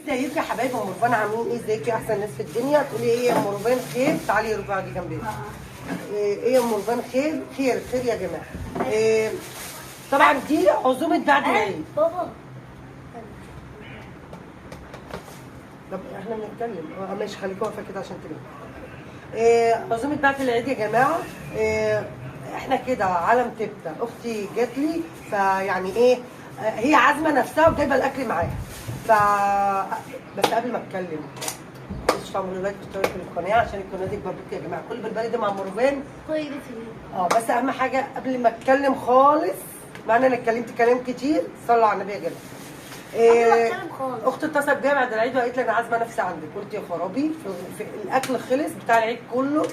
ازيكم يا حبايبي ام رفان، عاملين ايه؟ ازيكم يا احسن ناس في الدنيا؟ تقولي ايه يا ام رفان؟ خير؟ تعالي يا رفاعه دي جنبي. ايه يا ام رفان؟ خير خير خير يا جماعه. طبعا دي عزومه بعد العيد. بابا طب احنا بنتكلم. ماشي، خليكوا واقفه كده عشان تبقى. عزومه بعد العيد يا جماعه. احنا كده عالم تبته. اختي جات لي فيعني ايه، هي عازمه نفسها وجايبه الاكل معاها. بس قبل ما اتكلم مش تعملوا لايك واشتركوا في القناه عشان القناه تكبر بيكم يا جماعه. كل بالبلدي مع ام رفان. بس اهم حاجه قبل ما اتكلم خالص، مع ان انا اتكلمت كلام كتير، صلوا على النبي يا جماعه. اختي اتصلت بيا بعد العيد وقالت لي انا عازمه نفسي عندك. قلت يا خرابي، في الاكل خلص بتاع العيد كله.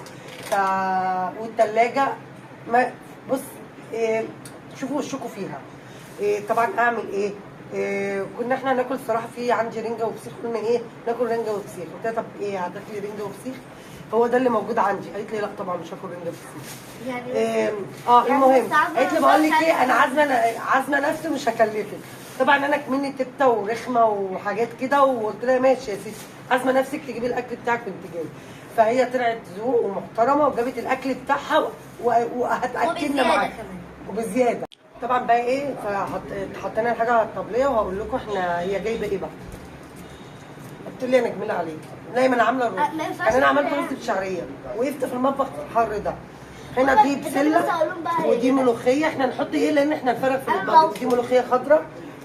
والثلاجه ما بص، شوفوا وشكوا فيها. طبعا اعمل ايه؟ كنا احنا هناكل الصراحه، في عندي رنجه وفسيخ، قلنا ايه ناكل رنجه وفسيخ. قلت لها طب ايه هتاكلي رنجه وفسيخ؟ هو ده اللي موجود عندي. قالت لي لا طبعا مش هاكل رنجه وفسيخ. يعني المهم قالت لي بقول لك ايه، انا عازمه نفسي مش هكلفك. طبعا انا كمني تبته ورخمه وحاجات كده، وقلت لها ماشي يا ستي، عازمه نفسك تجيبي الاكل بتاعك وانت جايه. فهي طلعت ذوق ومحترمه وجابت الاكل بتاعها وهتاكلنا معاها وبزياده. طبعا بقى ايه، حطينا الحاجه على الطبليه وهقول لكم احنا هي جايبه ايه بقى. قلت لي انا جميله عليك. لا ما انا عامله الرز. انا عملت رز بشعريه، وقفت في المطبخ الحر ده. هنا دي بسله ودي ملوخيه. احنا نحط ايه لان احنا نفرق في المطبخ. دي ملوخيه خضراء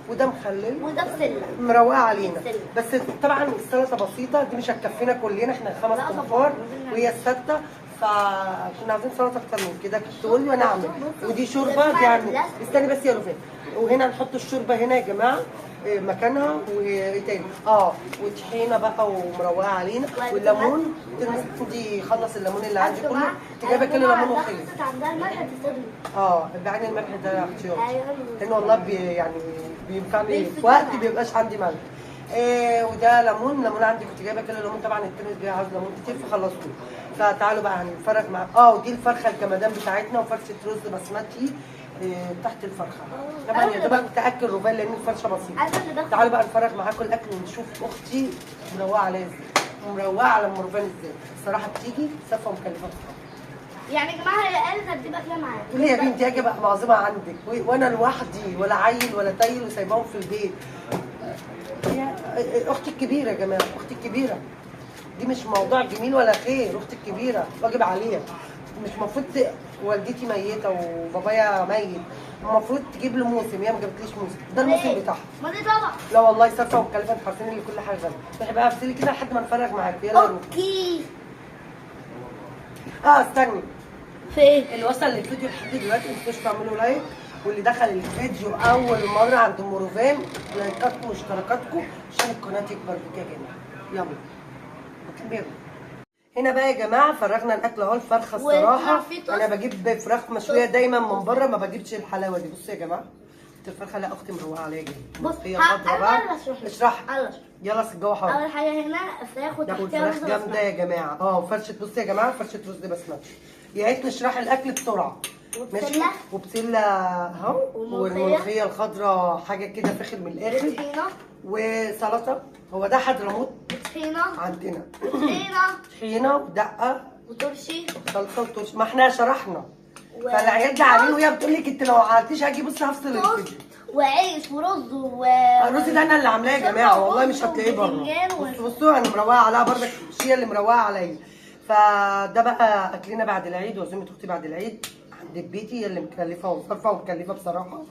وده مخلل وده بسله مروقه علينا. بس طبعا السلطه بسيطه، دي مش هتكفينا كلنا، احنا 5 انفار وهي السته، فكنا عايزين سلطه اكتر من كده. كنت تقول لي وانا اعمل. ودي شوربه يعني. استني بس يا رفيق. وهنا نحط الشوربه هنا يا جماعه مكانها. وايه تاني؟ وطحينه بقى ومروقه علينا. والليمون دي خلص الليمون اللي عندي كله. كنت جايبه كيلو ليمون وخلص. عندها الملح تستخدم. بعين الملح ده احتياطي. لان والله يعني بينفعني في وقت بيبقاش عندي ملح. وده ليمون عندي. كنت جايبه كيلو ليمون. طبعا الترمس بيه عاوز ليمون كتير فخلصته. فتعالوا بقى هنفرج مع ودي الفرخه الجمدان بتاعتنا وفرشه رز بسمتي تحت الفرخه. طبعا يا دوبك تاكل ربال لان الفرشه بسيطه. تعالوا بقى نفرج معاكم الاكل ونشوف اختي مروقه عليا ازاي ومروقه على ام رفان ازاي. الصراحه بتيجي سافه ومكلفه بصراحه. يعني يا جماعه هي قالت هتجيب اكلها معايا. تقول لي يا بنتي اجي ابقى معزومه عندك وانا لوحدي ولا عيل ولا تايل وسايباهم في البيت. اختي الكبيره يا جماعه، اختي الكبيره دي مش موضوع جميل ولا خير. اختي الكبيره واجب عليها. مش المفروض والدتي ميته وبابايا ميت، المفروض تجيب له موسم. هي ما جابتليش موسم، ده الموسم بتاعها. ما دي طبعا. لا والله صرفه ومكلفه. انتوا عارفين اللي كل حاجه غاليه. روحي بقى افصلي كده لحد ما نفرج معاكي. يلا روحي. اوكي. استني. في ايه؟ اللي وصل للفيديو لحد دلوقتي ما تنسوش تعملوا لايك، واللي دخل الفيديو اول مره عند ام رفان لايكاتكم واشتراكاتكم عشان القناه تكبر بيك يا جماعه. يلا. هنا بقى يا جماعه فرغنا الاكل اهو. الفرخه الصراحه انا بجيب فراخ مشويه دايما من بره، ما بجيبش الحلاوه دي. بصوا يا جماعه الفرخه. لا اختي مروقه عليا جدا. بص هي خضرا بقى. اشرح. يلا الجو حر. اول حاجه هنا الفراخ وتحتها الفراخ جامده يا جماعه. فرشه. بصوا يا جماعه فرشه رز بسمتي. يا ريت نشرح الاكل بسرعه. ماشي. وبسله اهو. والملوخيه الخضراء حاجه كده فاخر من الاخر. وطحينه وسلطه. هو ده حضرموت وطحينه عندنا. طحينه ودقه وترشي سلطه وترشي. ما احنا شرحنا. فالعيال جعانين وهي بتقول لك انت لو ما عملتيش هاجي. بصي هفصل الفيديو. وعيش ورز الرز ده انا اللي عاملاه يا جماعه والله مش هتلاقيه بره. بصوا انا مروقه عليها برضك. مش هي اللي مروقه عليا. فده بقى اكلنا بعد العيد وعزومه اختي بعد العيد عند بيتي. هي اللي مكلفه وصرفه ومكلفه بصراحه.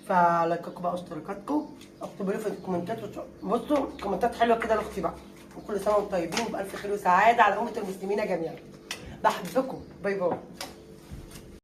فلايكاتكم بقى واشتراكاتكم. اكتبوا لي في الكومنتات. بصوا كومنتات حلوه كده لاختي بقى. وكل سنه وانتم طيبين وبالف خير وسعاده على امه المسلمين جميعا. بحبكم. باي باي.